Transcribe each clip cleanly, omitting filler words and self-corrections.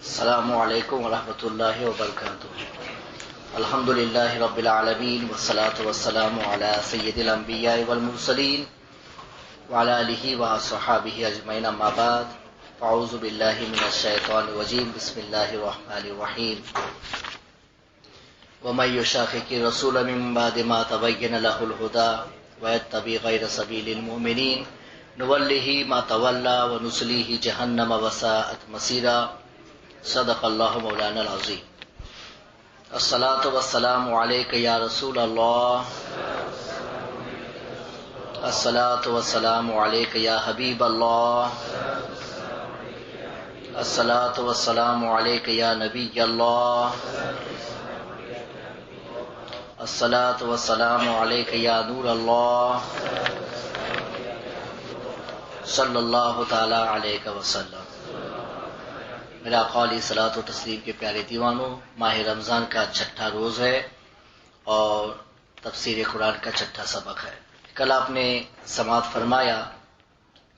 السلام علیکم ورحمۃ اللہ وبرکاتہ۔ الحمدللہ رب العالمین والصلاة والسلام علی سید الانبیاء والمرسلین وعلی آلہ وصحبہ اجمعین، اما بعد فاعوذ باللہ من الشیطان الرجیم، بسم اللہ الرحمن الرحیم۔ ومن یشاقق الرسول من بعد ما تبین له الهدى ویتبع غیر سبیل المؤمنین نولہ ما تولی ونصلیہ جہنم وساءت مصیرا۔ صدق اللہ مولانا العظیم۔ الصلاۃ والسلام علیک یا رسول اللہ، الصلاۃ والسلام علیک یا حبیب اللہ، الصلاۃ والسلام علیک یا نبی اللہ، الصلاۃ والسلام علیک یا نور اللہ، صلی اللہ تعالی علیہ وسلم۔ میرا قولی صلاۃ و تسلیم کے پیارے دیوانوں، ماہ رمضان کا چھٹا روز ہے اور تفسیر قرآن کا چھٹا سبق ہے۔ کل آپ نے سماعت فرمایا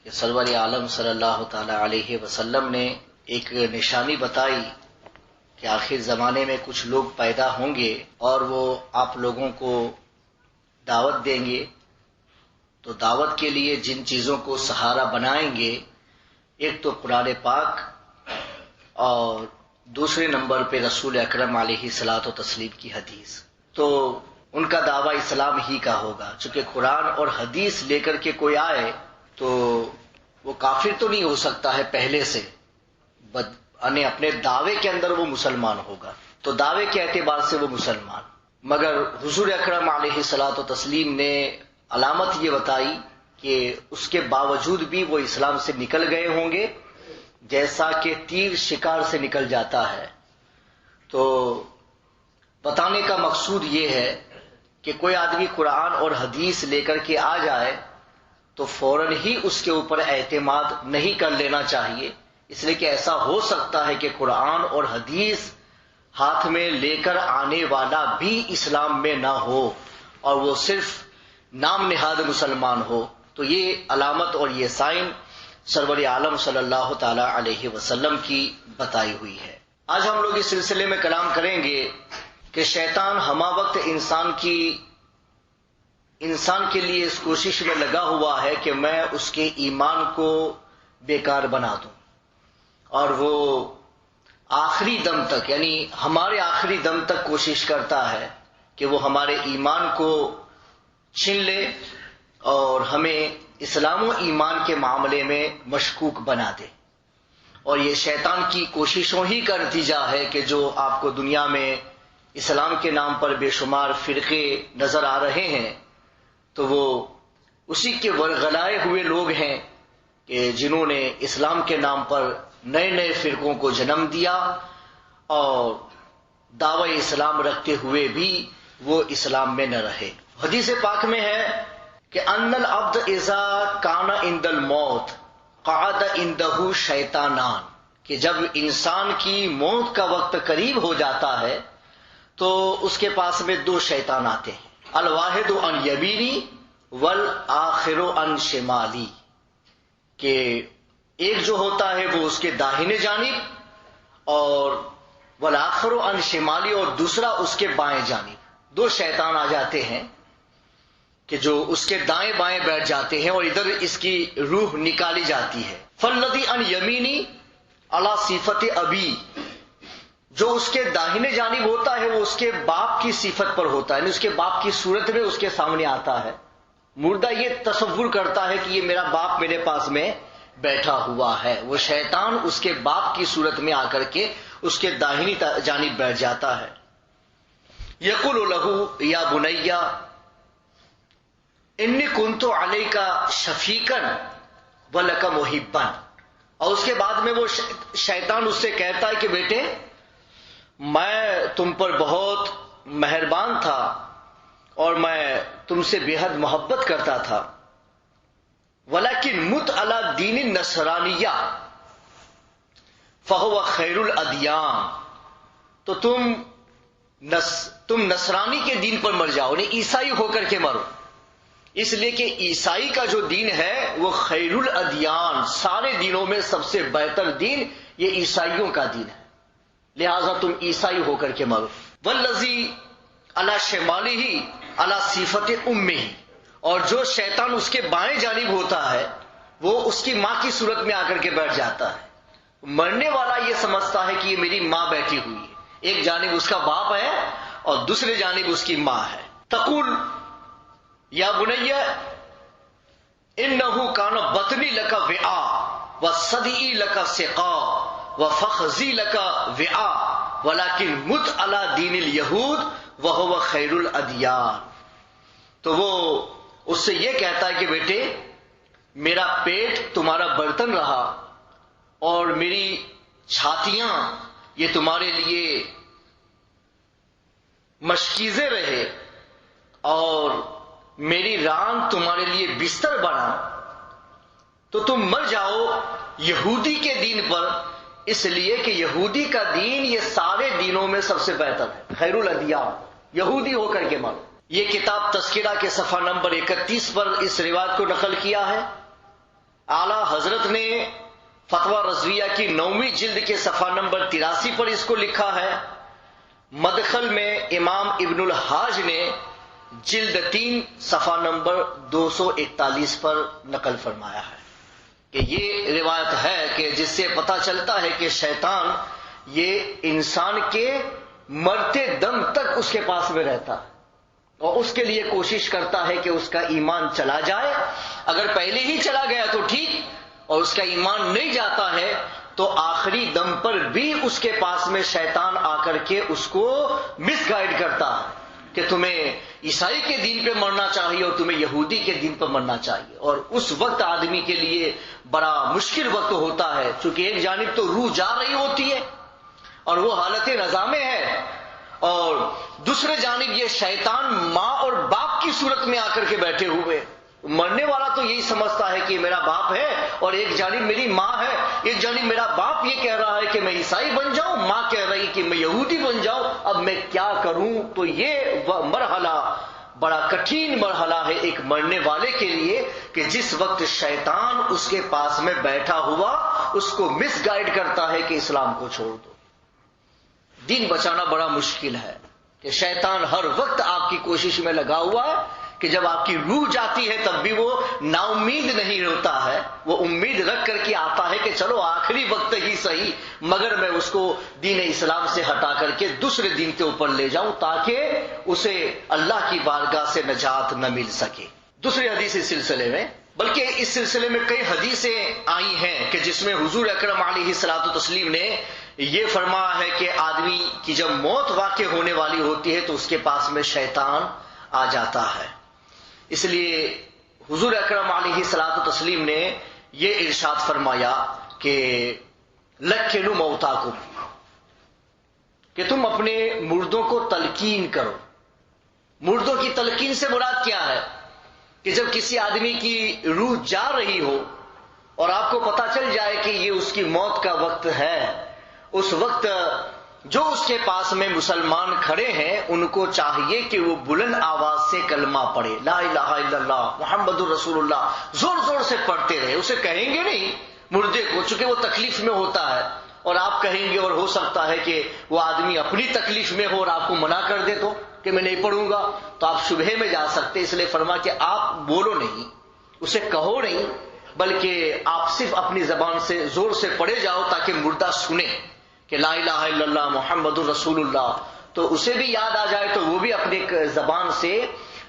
کہ سرور عالم صلی اللہ تعالی علیہ وسلم نے ایک نشانی بتائی کہ آخر زمانے میں کچھ لوگ پیدا ہوں گے اور وہ آپ لوگوں کو دعوت دیں گے، تو دعوت کے لیے جن چیزوں کو سہارا بنائیں گے، ایک تو قرآن پاک اور دوسرے نمبر پہ رسول اکرم علیہ صلاۃ و تسلیم کی حدیث۔ تو ان کا دعویٰ اسلام ہی کا ہوگا، چونکہ قرآن اور حدیث لے کر کے کوئی آئے تو وہ کافر تو نہیں ہو سکتا ہے پہلے سے، یعنی اپنے دعوے کے اندر وہ مسلمان ہوگا، تو دعوے کے اعتبار سے وہ مسلمان۔ مگر حضور اکرم علیہ صلاۃ و تسلیم نے علامت یہ بتائی کہ اس کے باوجود بھی وہ اسلام سے نکل گئے ہوں گے، جیسا کہ تیر شکار سے نکل جاتا ہے۔ تو بتانے کا مقصود یہ ہے کہ کوئی آدمی قرآن اور حدیث لے کر کے آ جائے تو فوراً ہی اس کے اوپر اعتماد نہیں کر لینا چاہیے، اس لیے کہ ایسا ہو سکتا ہے کہ قرآن اور حدیث ہاتھ میں لے کر آنے والا بھی اسلام میں نہ ہو اور وہ صرف نام نہاد مسلمان ہو۔ تو یہ علامت اور یہ سائن سرور عالم صلی اللہ تعالی علیہ وسلم کی بتائی ہوئی ہے۔ آج ہم لوگ اس سلسلے میں کلام کریں گے کہ شیطان ہمہ وقت انسان کے لیے اس کوشش میں لگا ہوا ہے کہ میں اس کے ایمان کو بیکار بنا دوں، اور وہ آخری دم تک، یعنی ہمارے آخری دم تک کوشش کرتا ہے کہ وہ ہمارے ایمان کو چھین لے اور ہمیں اسلام و ایمان کے معاملے میں مشکوک بنا دے۔ اور یہ شیطان کی کوششوں ہی کا نتیجہ ہے کہ جو آپ کو دنیا میں اسلام کے نام پر بے شمار فرقے نظر آ رہے ہیں، تو وہ اسی کے ورغلائے ہوئے لوگ ہیں کہ جنہوں نے اسلام کے نام پر نئے نئے فرقوں کو جنم دیا اور دعوی اسلام رکھتے ہوئے بھی وہ اسلام میں نہ رہے۔ حدیث پاک میں ہے کہ ان العبد اذا کان عند الموت قعد عنده شیطانان، کہ جب انسان کی موت کا وقت قریب ہو جاتا ہے تو اس کے پاس میں دو شیطان آتے ہیں، الواحد عن یمینی والآخر عن شمالی، کہ ایک جو ہوتا ہے وہ اس کے داہنے جانب اور والآخر عن شمالی، اور دوسرا اس کے بائیں جانب۔ دو شیطان آ جاتے ہیں کہ جو اس کے دائیں بائیں بیٹھ جاتے ہیں اور ادھر اس کی روح نکالی جاتی ہے۔ فالذی عن یمینی علی صفت ابی، جو اس کے داہنے جانب ہوتا ہے وہ اس کے باپ کی صفت پر ہوتا ہے، یعنی اس کے باپ کی صورت میں اس کے سامنے آتا ہے۔ مردہ یہ تصور کرتا ہے کہ یہ میرا باپ میرے پاس میں بیٹھا ہوا ہے، وہ شیطان اس کے باپ کی صورت میں آ کر کے اس کے داہنی جانب بیٹھ جاتا ہے۔ یقول لہ یا بنیا انی کنت علیک شفیقا ولک محبا، اور اس کے بعد میں وہ شیطان اس سے کہتا ہے کہ بیٹے میں تم پر بہت مہربان تھا اور میں تم سے بے حد محبت کرتا تھا، ولیکن مت علی دین النصرانیہ فہو خیر الادیان، تو تم نصرانی کے دین پر مر جاؤ، یعنی عیسائی ہو کر کے مرو، اس لیے کہ عیسائی کا جو دین ہے وہ خیر الادیان، سارے دینوں میں سب سے بہتر دین یہ عیسائیوں کا دین ہے۔ لہذا تم عیسائی ہو کر کے مرو. والذی علی شمالہ علی صفت امہ، اور جو شیطان اس کے بائیں جانب ہوتا ہے وہ اس کی ماں کی صورت میں آ کر کے بیٹھ جاتا ہے. مرنے والا یہ سمجھتا ہے کہ یہ میری ماں بیٹھی ہوئی ہے، ایک جانب اس کا باپ ہے اور دوسرے جانب اس کی ماں ہے. تقول یا بنی انہ کان بطنی لک وعا وصدعی لک سقا وفخذی لک وعا ولکن مت علی دین الیہود وہو خیر الادیان. تو وہ اس سے یہ کہتا ہے کہ بیٹے میرا پیٹ تمہارا برتن رہا اور میری چھاتیاں یہ تمہارے لیے مشکیزیں رہے اور میری ران تمہارے لیے بستر بنا، تو تم مر جاؤ یہودی کے دین پر، اس لیے کہ یہودی کا دین یہ سارے دینوں میں سب سے بہتر ہے، خیر الادیان، یہودی ہو کر کے مرو. یہ کتاب تذکرہ کے صفحہ نمبر 31 پر اس روایت کو نقل کیا ہے. اعلیٰ حضرت نے فتویٰ رضویہ کی 9ویں جلد کے صفحہ نمبر 83 پر اس کو لکھا ہے. مدخل میں امام ابن الحاج نے جلد 3 صفحہ نمبر 241 پر نقل فرمایا ہے کہ یہ روایت ہے کہ جس سے پتہ چلتا ہے کہ شیطان یہ انسان کے مرتے دم تک اس کے پاس میں رہتا ہے اور اس کے لیے کوشش کرتا ہے کہ اس کا ایمان چلا جائے. اگر پہلے ہی چلا گیا تو ٹھیک، اور اس کا ایمان نہیں جاتا ہے تو آخری دم پر بھی اس کے پاس میں شیطان آ کر کے اس کو مس گائیڈ کرتا ہے کہ تمہیں عیسائی کے دین پہ مرنا چاہیے اور تمہیں یہودی کے دین پر مرنا چاہیے. اور اس وقت آدمی کے لیے بڑا مشکل وقت ہوتا ہے، چونکہ ایک جانب تو روح جا رہی ہوتی ہے اور وہ حالت رضا میں ہے، اور دوسرے جانب یہ شیطان ماں اور باپ کی صورت میں آ کر کے بیٹھے ہوئے. مرنے والا تو یہی سمجھتا ہے کہ میرا باپ ہے اور ایک جانب میری ماں ہے، ایک جانب میرا باپ یہ کہہ رہا ہے کہ میں عیسائی بن جاؤں، ماں کہہ رہی کہ میں یہودی بن جاؤں، اب میں کیا کروں. تو یہ مرحلہ بڑا کٹھن مرحلہ ہے ایک مرنے والے کے لیے کہ جس وقت شیطان اس کے پاس میں بیٹھا ہوا اس کو مس گائیڈ کرتا ہے کہ اسلام کو چھوڑ دو. دین بچانا بڑا مشکل ہے کہ شیطان ہر وقت آپ کی کوشش میں لگا ہوا ہے کہ جب آپ کی روح جاتی ہے تب بھی وہ نا امید نہیں ہوتا ہے، وہ امید رکھ کر کے آتا ہے کہ چلو آخری وقت ہی صحیح مگر میں اس کو دین اسلام سے ہٹا کر کے دوسرے دین کے اوپر لے جاؤں تاکہ اسے اللہ کی بارگاہ سے نجات نہ مل سکے. دوسری حدیث اس سلسلے میں، بلکہ اس سلسلے میں کئی حدیثیں آئی ہیں کہ جس میں حضور اکرم علیہ الصلوۃ والتسلیم نے یہ فرمایا ہے کہ آدمی کی جب موت واقع ہونے والی ہوتی ہے تو اس کے پاس میں شیطان آ جاتا ہے. اس لیے حضور اکرم علیہ الصلوۃ والتسلیم نے یہ ارشاد فرمایا کہ لکھنوا موتاکم، کہ تم اپنے مردوں کو تلقین کرو. مردوں کی تلقین سے مراد کیا ہے کہ جب کسی آدمی کی روح جا رہی ہو اور آپ کو پتہ چل جائے کہ یہ اس کی موت کا وقت ہے، اس وقت جو اس کے پاس میں مسلمان کھڑے ہیں ان کو چاہیے کہ وہ بلند آواز سے کلمہ پڑھے، لا الہ الا اللہ محمد الرسول اللہ، زور زور سے پڑھتے رہے. اسے کہیں گے نہیں مردے کو، چونکہ وہ تکلیف میں ہوتا ہے اور آپ کہیں گے اور ہو سکتا ہے کہ وہ آدمی اپنی تکلیف میں ہو اور آپ کو منع کر دے تو کہ میں نہیں پڑھوں گا، تو آپ شبہے میں جا سکتے. اس لیے فرما کہ آپ بولو نہیں، اسے کہو نہیں، بلکہ آپ صرف اپنی زبان سے زور سے پڑھے جاؤ تاکہ مردہ سنے کہ لا الہ الا اللہ محمد الرسول اللہ، تو اسے بھی یاد آ جائے تو وہ بھی اپنی زبان سے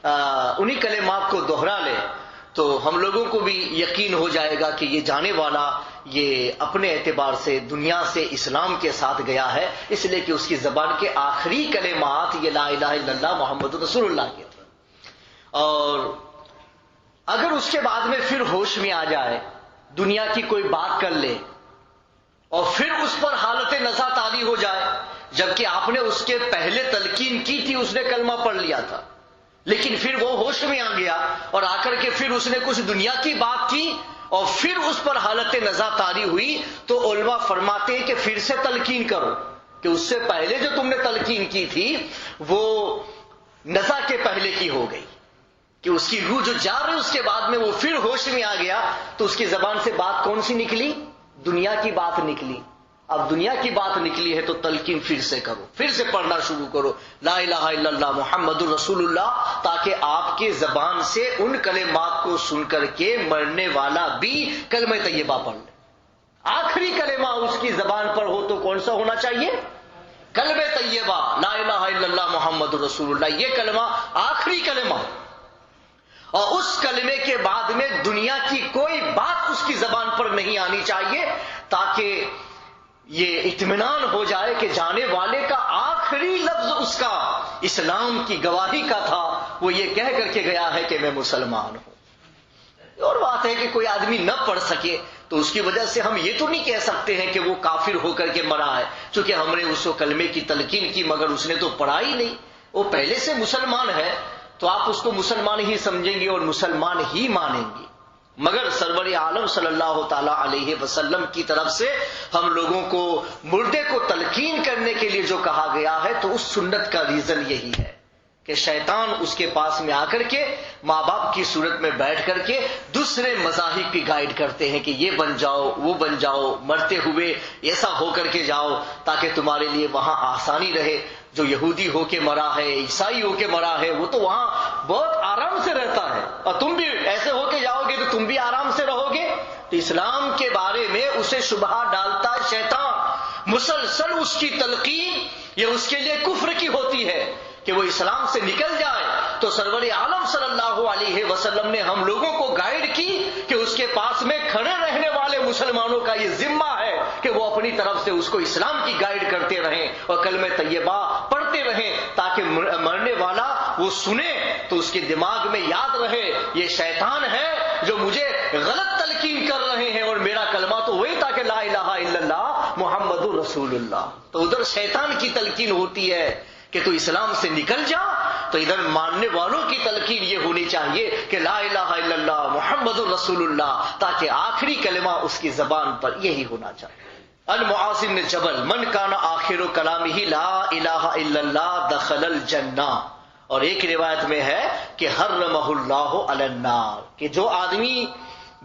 انہی کلمات کو دوہرا لے، تو ہم لوگوں کو بھی یقین ہو جائے گا کہ یہ جانے والا یہ اپنے اعتبار سے دنیا سے اسلام کے ساتھ گیا ہے، اس لیے کہ اس کی زبان کے آخری کلمات یہ لا الہ الا اللہ محمد رسول اللہ کے. اور اگر اس کے بعد میں پھر ہوش میں آ جائے، دنیا کی کوئی بات کر لے اور پھر اس پر حالت نزا طاری ہو جائے، جبکہ آپ نے اس کے پہلے تلقین کی تھی، اس نے کلمہ پڑھ لیا تھا، لیکن پھر وہ ہوش میں آ گیا اور آ کر کے پھر اس نے کچھ دنیا کی بات کی اور پھر اس پر حالت نزا طاری ہوئی، تو علماء فرماتے ہیں کہ پھر سے تلقین کرو کہ اس سے پہلے جو تم نے تلقین کی تھی وہ نزا کے پہلے کی ہو گئی، کہ اس کی روح جو جا رہی اس کے بعد میں وہ پھر ہوش میں آ گیا، تو اس کی زبان سے بات کون سی نکلی؟ دنیا کی بات نکلی. اب دنیا کی بات نکلی ہے تو تلقین پھر سے کرو، پھر سے پڑھنا شروع کرو لا الہ الا اللہ محمد الرسول اللہ، تاکہ آپ کے زبان سے ان کلمات کو سن کر کے مرنے والا بھی کلمہ طیبہ پڑھ لے۔ آخری کلمہ اس کی زبان پر ہو تو کون سا ہونا چاہیے؟ کلمہ طیبہ لا الہ الا اللہ محمد الرسول اللہ، یہ کلمہ آخری کلمہ، اور اس کلمے کے بعد میں دنیا کی کوئی بات اس کی زبان پر نہیں آنی چاہیے، تاکہ یہ اطمینان ہو جائے کہ جانے والے کا آخری لفظ اس کا اسلام کی گواہی کا تھا، وہ یہ کہہ کر کے گیا ہے کہ میں مسلمان ہوں۔ اور بات ہے کہ کوئی آدمی نہ پڑھ سکے تو اس کی وجہ سے ہم یہ تو نہیں کہہ سکتے ہیں کہ وہ کافر ہو کر کے مرا ہے، چونکہ ہم نے اس کو کلمے کی تلقین کی مگر اس نے تو پڑھا ہی نہیں، وہ پہلے سے مسلمان ہے تو آپ اس کو مسلمان ہی سمجھیں گے اور مسلمان ہی مانیں گے۔ مگر سرور عالم صلی اللہ تعالی علیہ وسلم کی طرف سے ہم لوگوں کو مردے کو تلقین کرنے کے لیے جو کہا گیا ہے تو اس سنت کا ریزن یہی ہے کہ شیطان اس کے پاس میں آ کر کے ماں باپ کی صورت میں بیٹھ کر کے دوسرے مذاہب کی گائیڈ کرتے ہیں کہ یہ بن جاؤ وہ بن جاؤ، مرتے ہوئے ایسا ہو کر کے جاؤ تاکہ تمہارے لیے وہاں آسانی رہے۔ جو یہودی ہو کے مرا ہے، عیسائی ہو کے مرا ہے، وہ تو وہاں بہت آرام سے رہتا ہے، اور تم بھی ایسے ہو کے جاؤ گے تو تم بھی آرام سے رہو گے۔ تو اسلام کے بارے میں اسے شبہہ ڈالتا ہے شیطان، مسلسل اس کی تلقین یہ اس کے لیے کفر کی ہوتی ہے کہ وہ اسلام سے نکل جائے۔ تو سرور عالم صلی اللہ علیہ وسلم نے ہم لوگوں کو گائیڈ کی کہ اس کے پاس میں کھڑے رہنے والے مسلمانوں کا یہ ذمہ ہے کہ وہ اپنی طرف سے اس کو اسلام کی گائیڈ کرتے رہیں اور کلمہ طیبہ پڑھتے رہیں، تاکہ مرنے والا وہ سنے تو اس کے دماغ میں یاد رہے یہ شیطان ہے جو مجھے غلط تلقین کر رہے ہیں، اور میرا کلمہ تو وہی تھا کہ لا الہ الا اللہ محمد الرسول اللہ۔ تو ادھر شیطان کی تلقین ہوتی ہے کہ تو اسلام سے نکل جا، تو ادھر ماننے والوں کی تلقین یہ ہونی چاہیے کہ لا الہ الا اللہ محمد الرسول اللہ، تاکہ آخری کلمہ اس کی زبان پر یہی ہونا چاہیے۔ المعاذ بن جبل من کان آخر کلامہ لا الہ الا اللہ دخل الجنہ، اور ایک روایت میں ہے کہ حرمہ اللہ علی النار، کہ جو آدمی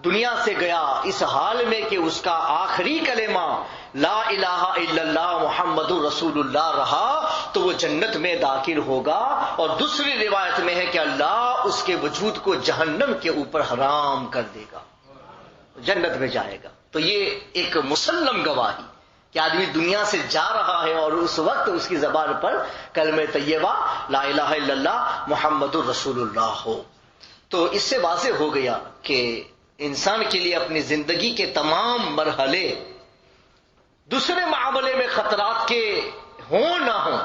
دنیا سے گیا اس حال میں کہ اس کا آخری کلمہ لا الہ الا اللہ محمد رسول اللہ رہا تو وہ جنت میں داخل ہوگا، اور دوسری روایت میں ہے کہ اللہ اس کے وجود کو جہنم کے اوپر حرام کر دے گا، جنت میں جائے گا۔ تو یہ ایک مسلم گواہی کہ آدمی دنیا سے جا رہا ہے اور اس وقت اس کی زبان پر کلمہ طیبہ لا الہ الا اللہ محمد الرسول اللہ ہو۔ تو اس سے واضح ہو گیا کہ انسان کے لیے اپنی زندگی کے تمام مرحلے دوسرے معاملے میں خطرات کے ہوں نہ ہوں،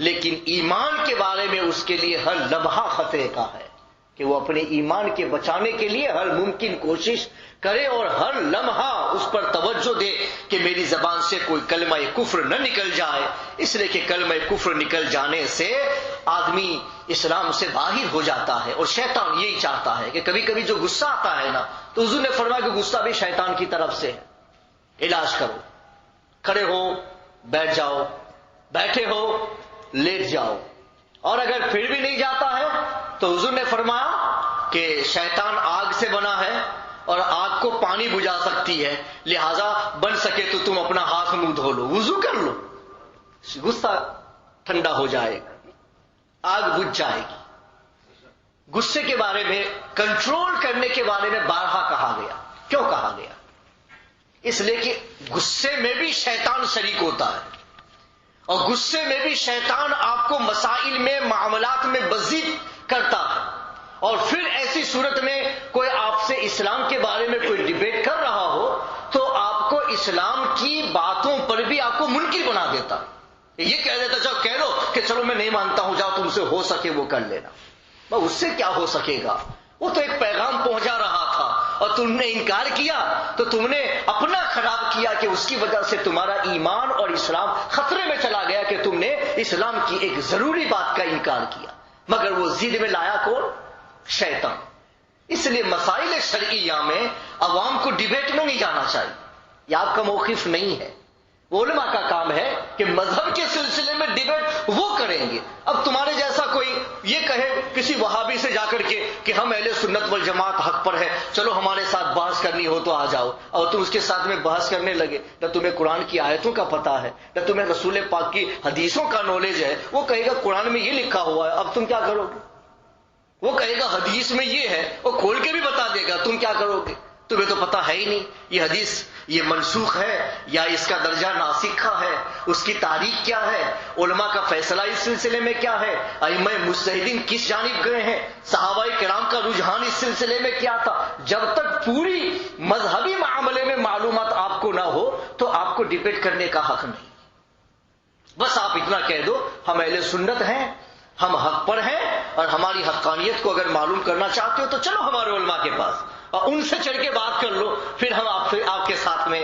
لیکن ایمان کے بارے میں اس کے لیے ہر لمحہ خطرے کا ہے کہ وہ اپنے ایمان کے بچانے کے لیے ہر ممکن کوشش کرے اور ہر لمحہ اس پر توجہ دے کہ میری زبان سے کوئی کلمہ کفر نہ نکل جائے، اس لیے کہ کلمہ کفر نکل جانے سے آدمی اسلام سے باہر ہو جاتا ہے، اور شیطان یہی چاہتا ہے کہ کبھی کبھی جو غصہ آتا ہے نا، تو حضور نے فرمایا کہ غصہ بھی شیطان کی طرف سے ہے، علاج کرو، کھڑے ہو بیٹھ جاؤ، بیٹھے ہو لیٹ جاؤ، اور اگر پھر بھی نہیں جاتا ہے تو حضور نے فرمایا کہ شیطان آگ سے بنا ہے اور آگ کو پانی بجھا سکتی ہے، لہذا بن سکے تو تم اپنا ہاتھ منہ دھو لو، وضو کر لو، غصہ ٹھنڈا ہو جائے گا، آگ بجھ جائے گی۔ غصے کے بارے میں کنٹرول کرنے کے بارے میں بارہا کہا گیا۔ کیوں کہا گیا؟ اس لیے کہ غصے میں بھی شیطان شریک ہوتا ہے، اور غصے میں بھی شیطان آپ کو مسائل میں معاملات میں بزید کرتا ہے، اور پھر ایسی صورت میں کوئی آپ سے اسلام کے بارے میں کوئی ڈیبیٹ کر رہا ہو تو آپ کو اسلام کی باتوں پر بھی آپ کو منکر بنا دیتا، یہ کہہ دیتا جاؤ کہہ لو کہ چلو میں نہیں مانتا ہوں، جاؤ تم سے ہو سکے وہ کر لینا۔ اس سے کیا ہو سکے گا؟ وہ تو ایک پیغام پہنچا رہا تھا اور تم نے انکار کیا تو تم نے اپنا خراب کیا کہ اس کی وجہ سے تمہارا ایمان اور اسلام خطرے میں چلا گیا کہ تم نے اسلام کی ایک ضروری بات کا انکار کیا، مگر وہ ضد میں لایا کون؟ شیطان۔ اس لیے مسائل شرعیہ میں عوام کو ڈیبیٹ میں نہیں جانا چاہیے، یہ آپ کا موقف نہیں ہے، علماء کا کام ہے کہ مذہب کے سلسلے میں ڈیبیٹ وہ کریں گے۔ اب تمہارے جیسا کوئی یہ کہے کسی وہابی سے جا کر کے کہ ہم اہل سنت سنت والجماعت حق پر ہے، چلو ہمارے ساتھ بحث کرنی ہو تو آ جاؤ، اور تم اس کے ساتھ میں بحث کرنے لگے، نہ تمہیں قرآن کی آیتوں کا پتہ ہے، نہ تمہیں رسول پاک کی حدیثوں کا نالج ہے۔ وہ کہے گا قرآن میں یہ لکھا ہوا ہے، اب تم کیا کرو گے؟ وہ کہے گا حدیث میں یہ ہے، وہ کھول کے بھی بتا دے گا، تم کیا کرو گے؟ تمہیں تو پتہ ہے ہی نہیں یہ حدیث یہ منسوخ ہے یا اس کا درجہ ناسخ ہے، اس کی تاریخ کیا ہے، علماء کا فیصلہ اس سلسلے میں کیا ہے، ائمہ مجتہدین کس جانب گئے ہیں، صحابہ کرام کا رجحان اس سلسلے میں کیا تھا۔ جب تک پوری مذہبی معاملے میں معلومات آپ کو نہ ہو تو آپ کو ڈبیٹ کرنے کا حق نہیں۔ بس آپ اتنا کہہ دو ہم اہل سنت ہیں، ہم حق پر ہیں، اور ہماری حقانیت کو اگر معلوم کرنا چاہتے ہو تو چلو ہمارے علماء کے پاس اور ان سے چڑھ کے بات کر لو، پھر ہم آپ کے ساتھ میں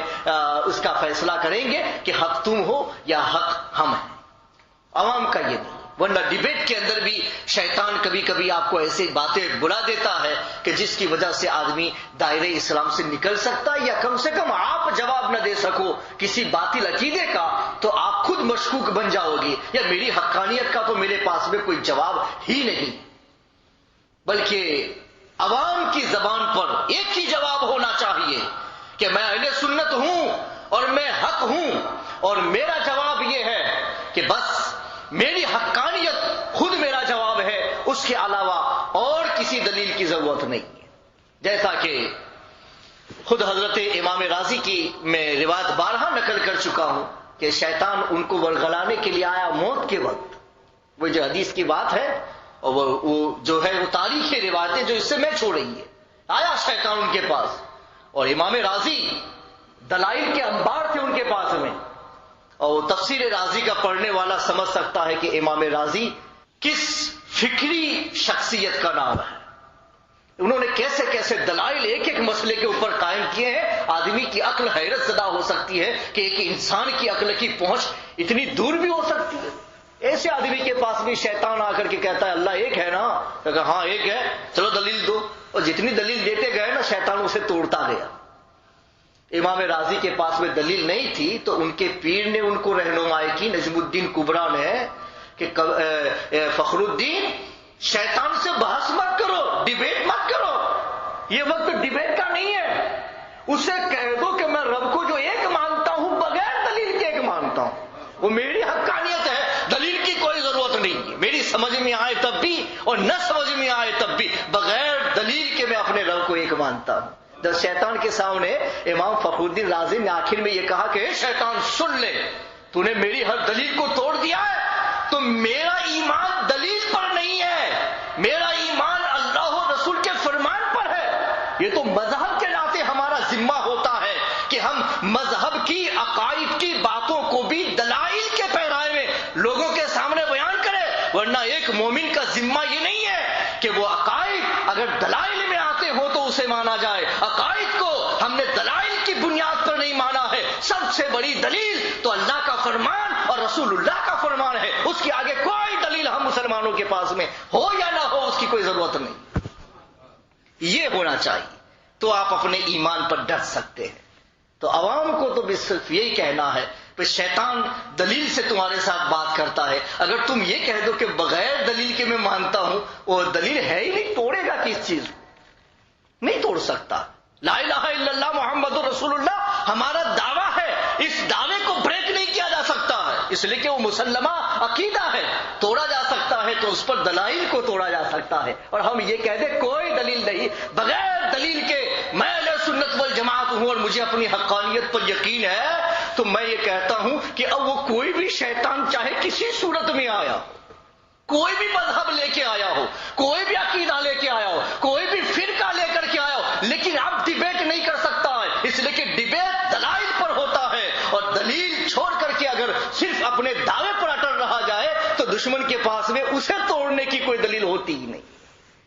اس کا فیصلہ کریں گے کہ حق تم ہو یا حق ہم ہیں۔ عوام کا یہ نہیں، ورنہ ڈیبیٹ کے اندر بھی شیطان کبھی کبھی آپ کو ایسی باتیں بلا دیتا ہے کہ جس کی وجہ سے آدمی دائرے اسلام سے نکل سکتا ہے، یا کم سے کم آپ جواب نہ دے سکو کسی باطل عقیدے کا تو آپ خود مشکوک بن جاؤ گے، یا میری حقانیت کا تو میرے پاس میں کوئی جواب ہی نہیں۔ بلکہ عوام کی زبان پر ایک ہی جواب ہونا چاہیے کہ میں اہل سنت ہوں اور میں حق ہوں، اور میرا جواب یہ ہے کہ بس میری حقانیت خود میرا جواب ہے، اس کے علاوہ اور کسی دلیل کی ضرورت نہیں ہے۔ جیسا کہ خود حضرت امام راضی کی میں روایت بارہا نقل کر چکا ہوں کہ شیطان ان کو ورغلانے کے لیے آیا موت کے وقت، وہ جو حدیث کی بات ہے اور وہ جو ہے وہ تاریخی روایتیں جو اس سے میں چھوڑ رہی ہے، آیا شیطان ان کے پاس، اور امام راضی دلائل کے انبار تھے ان کے پاس میں، اور تفسیر راضی کا پڑھنے والا سمجھ سکتا ہے کہ امام راضی کس فکری شخصیت کا نام ہے۔ انہوں نے کیسے کیسے دلائل ایک ایک مسئلے کے اوپر قائم کیے ہیں، آدمی کی عقل حیرت زدہ ہو سکتی ہے کہ ایک انسان کی عقل کی پہنچ اتنی دور بھی ہو سکتی ہے۔ ایسے آدمی کے پاس بھی شیطان آ کر کے کہتا ہے اللہ ایک ہے نا، تو کہا ہاں ایک ہے، چلو دلیل دو، اور جتنی دلیل دیتے گئے نا شیطان اسے توڑتا گیا۔ امام راضی کے پاس میں دلیل نہیں تھی تو ان کے پیر نے ان کو رہنمائی کی، نجم الدین کبریٰ نے، کہ فخر الدین شیطان سے بحث مت کرو، ڈیبیٹ مت کرو، یہ وقت ڈیبیٹ کا نہیں ہے، اسے کہہ دو کہ میں رب کو جو ایک مانتا ہوں بغیر دلیل کے ایک مانتا ہوں، وہ میری حقانیت ہے، دلیل کی کوئی ضرورت نہیں ہے، میری سمجھ میں آئے تب بھی اور نہ سمجھ میں آئے تب بھی بغیر دلیل کے میں اپنے رب کو ایک مانتا ہوں۔ جب شیطان کے سامنے امام فخر الدین رازی نے آخر میں یہ کہا کہ اے شیطان سن لے، تو نے میری ہر دلیل کو توڑ دیا ہے، تو میرا ایمان دلیل پر نہیں ہے، میرا ایمان اللہ و رسول کے فرمان پر ہے۔ یہ تو مذہب کے ناطے ہمارا ذمہ ہوتا ہے کہ ہم مذہب کی عقائد کی باتوں کو بھی دلائل کے پیرائے میں لوگوں کے سامنے بیان کرے، ورنہ ایک مومن کا ذمہ یہ نہیں ہے کہ وہ عقائد اگر دلائل میں آتے ہو تو اسے مانا جائے۔ عقائد کو ہم نے دلائل کی بنیاد پر نہیں مانا ہے، سب سے بڑی دلیل تو اللہ کا فرمان اور رسول اللہ کا فرمان ہے، اس کے آگے کوئی دلیل ہم مسلمانوں کے پاس میں ہو یا نہ ہو اس کی کوئی ضرورت نہیں۔ یہ ہونا چاہیے تو آپ اپنے ایمان پر ڈر سکتے ہیں۔ تو عوام کو تو بس صرف یہی کہنا ہے کہ شیطان دلیل سے تمہارے ساتھ بات کرتا ہے، اگر تم یہ کہہ دو کہ بغیر دلیل کے میں مانتا ہوں، وہ دلیل ہے ہی نہیں، توڑے گا کس چیز کو؟ نہیں توڑ سکتا۔ لا الہ الا اللہ محمد رسول اللہ ہمارا دعویٰ ہے، اس دعوے کو بریک نہیں کیا جا سکتا ہے، اس لیے کہ وہ مسلمہ عقیدہ ہے، توڑا جا سکتا ہے تو اس پر دلائل کو توڑا جا سکتا ہے، اور ہم یہ کہہ دیں کوئی دلیل نہیں، بغیر دلیل کے میں اہل سنت والجماعت ہوں اور مجھے اپنی حقانیت پر یقین ہے، تو میں یہ کہتا ہوں کہ اب وہ کوئی بھی شیطان چاہے کسی صورت میں آیا ہو، کوئی بھی مذہب لے کے آیا ہو، کوئی بھی عقیدہ لے کے آیا ہو، کوئی بھی فرقہ لے کر کے آیا ہو، لیکن اب ڈیبیٹ نہیں کر سکتا ہے، اس لیے کہ ڈیبیٹ دلائل پر ہوتا ہے، اور دلیل چھوڑ کر کے اگر صرف اپنے دعوے پر اٹل رہا جائے تو دشمن کے پاس میں اسے توڑنے کی کوئی دلیل ہوتی ہی نہیں۔